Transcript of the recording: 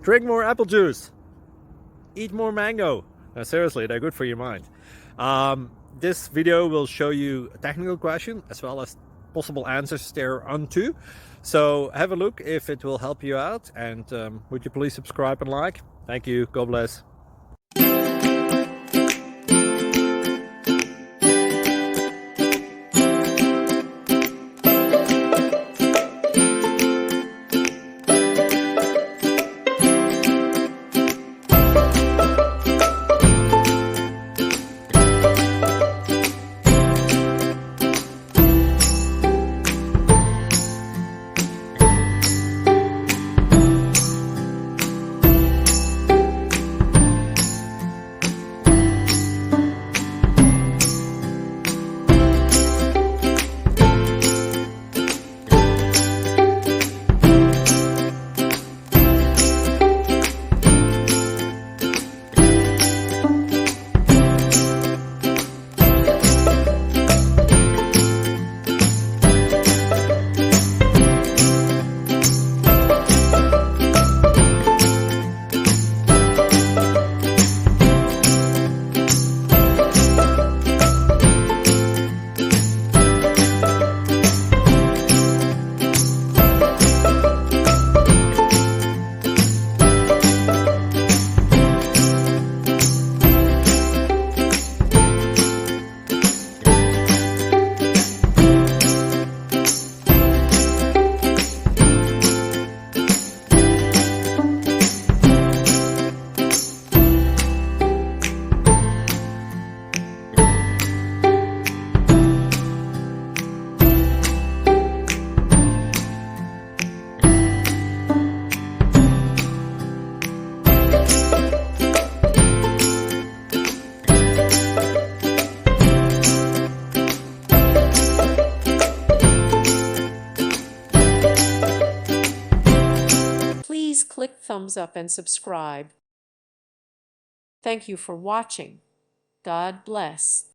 Drink more apple juice. Eat more mango. Seriously, they're good for your mind. This video will show you a technical question as well as possible answers thereunto. So have a look if it will help you out, and would you please subscribe and like? Thank you. God bless. Please click thumbs up and subscribe. Thank you for watching. God bless.